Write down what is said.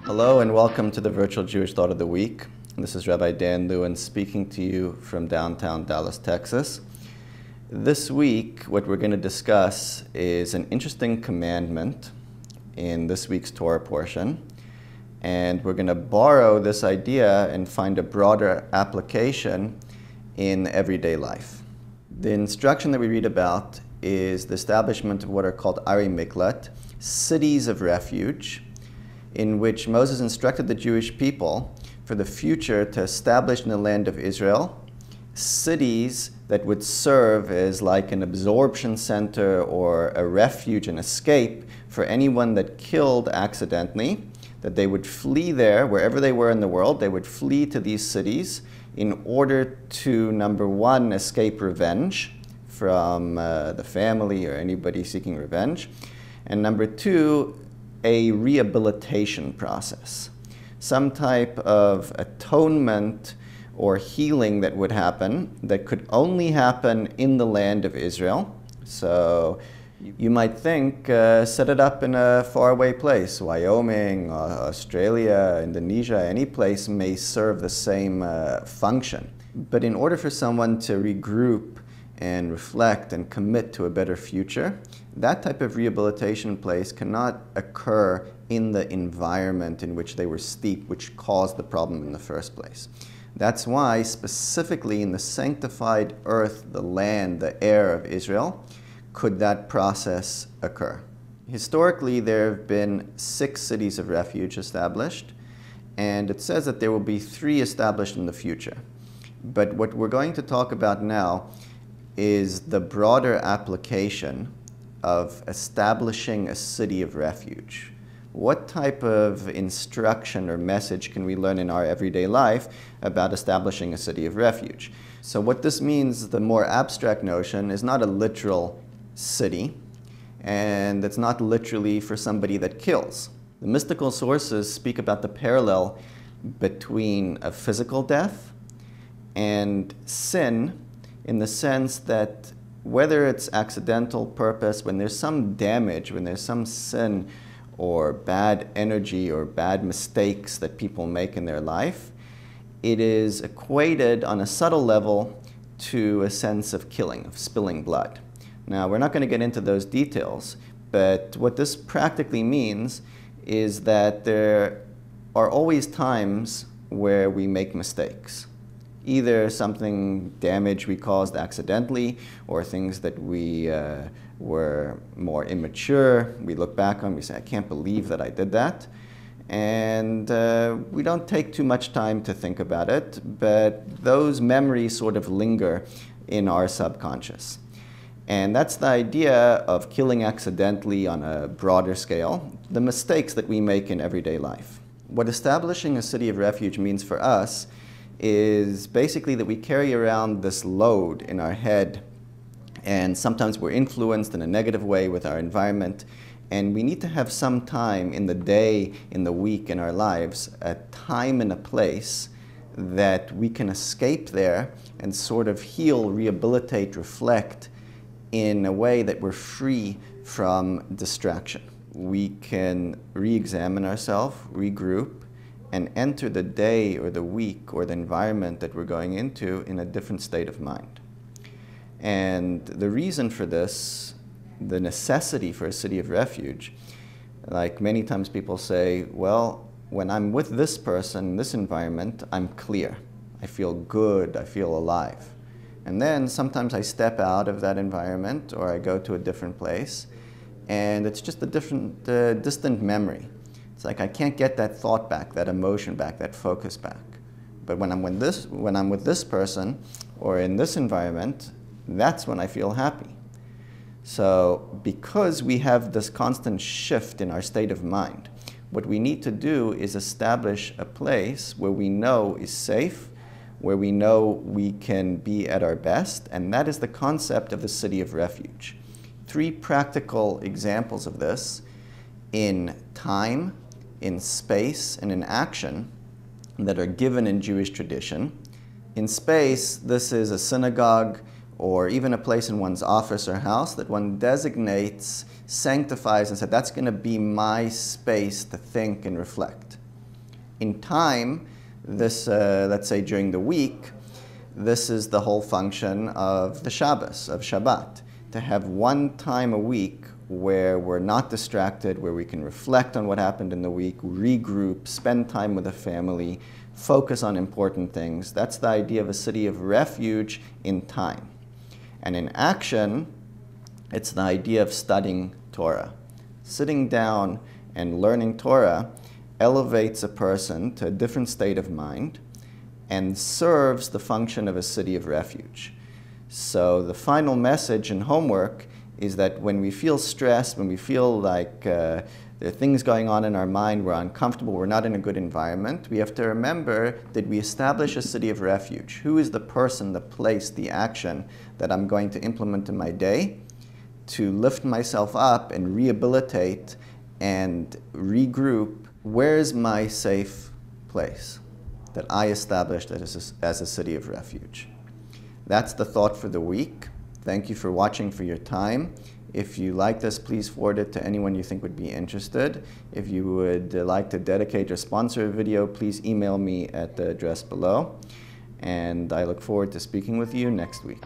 Hello and welcome to the Virtual Jewish Thought of the Week. This is Rabbi Dan Lewin speaking to you from downtown Dallas, Texas. This week, what we're going to discuss is an interesting commandment in this week's Torah portion. And we're going to borrow this idea and find a broader application in everyday life. The instruction that we read about is the establishment of what are called Ari Miklat, cities of refuge, in which Moses instructed the Jewish people for the future to establish in the land of Israel cities that would serve as like an absorption center or a refuge and escape for anyone that killed accidentally, that they would flee there, wherever they were in the world, they would flee to these cities in order to, number one, escape revenge from the family or anybody seeking revenge, and number two, a rehabilitation process, some type of atonement or healing that would happen that could only happen in the land of Israel. So you might think, set it up in a faraway place, Wyoming, Australia, Indonesia, any place may serve the same function. But in order for someone to regroup and reflect and commit to a better future, that type of rehabilitation place cannot occur in the environment in which they were steeped, which caused the problem in the first place. That's why, specifically in the sanctified earth, the land, the air of Israel, could that process occur. Historically, there have been 6 cities of refuge established, and it says that there will be 3 established in the future. But what we're going to talk about now is the broader application of establishing a city of refuge. What type of instruction or message can we learn in our everyday life about establishing a city of refuge? So what this means, the more abstract notion, is not a literal city, and it's not literally for somebody that kills. The mystical sources speak about the parallel between a physical death and sin, in the sense that whether it's accidental purpose, when there's some damage, when there's some sin or bad energy or bad mistakes that people make in their life, it is equated on a subtle level to a sense of killing, of spilling blood. Now, we're not going to get into those details, but what this practically means is that there are always times where we make mistakes. Either something damage we caused accidentally, or things that we were more immature. We look back on, we say, I can't believe that I did that. And we don't take too much time to think about it, but those memories sort of linger in our subconscious. And that's the idea of killing accidentally on a broader scale, the mistakes that we make in everyday life. What establishing a city of refuge means for us is basically that we carry around this load in our head, and sometimes we're influenced in a negative way with our environment, and we need to have some time in the day, in the week, in our lives, a time and a place that we can escape there and sort of heal, rehabilitate, reflect in a way that we're free from distraction. We can re-examine ourselves, regroup, and enter the day or the week or the environment that we're going into in a different state of mind. And the reason for this, the necessity for a city of refuge, like many times people say, well, when I'm with this person, in this environment, I'm clear. I feel good, I feel alive. And then sometimes I step out of that environment or I go to a different place, and it's just a different, distant memory. It's like I can't get that thought back, that emotion back, that focus back. But when I'm with this person or in this environment, that's when I feel happy. So because we have this constant shift in our state of mind, what we need to do is establish a place where we know is safe, where we know we can be at our best, and that is the concept of the city of refuge. 3 practical examples of this in time, in space, and in action that are given in Jewish tradition. In space, this is a synagogue or even a place in one's office or house that one designates, sanctifies, and said, that's going to be my space to think and reflect. In time, this, let's say during the week, this is the whole function of the Shabbos, of Shabbat, to have one time a week where we're not distracted, where we can reflect on what happened in the week, regroup, spend time with the family, focus on important things. That's the idea of a city of refuge in time. And in action, it's the idea of studying Torah. Sitting down and learning Torah elevates a person to a different state of mind and serves the function of a city of refuge. So the final message in homework is that when we feel stressed, when we feel like there are things going on in our mind, we're uncomfortable, we're not in a good environment, we have to remember that we establish a city of refuge. Who is the person, the place, the action that I'm going to implement in my day to lift myself up and rehabilitate and regroup? Where is my safe place that I established as a city of refuge? That's the thought for the week. Thank you for watching, for your time. If you like this, please forward it to anyone you think would be interested. If you would like to dedicate or sponsor a video, please email me at the address below. And I look forward to speaking with you next week.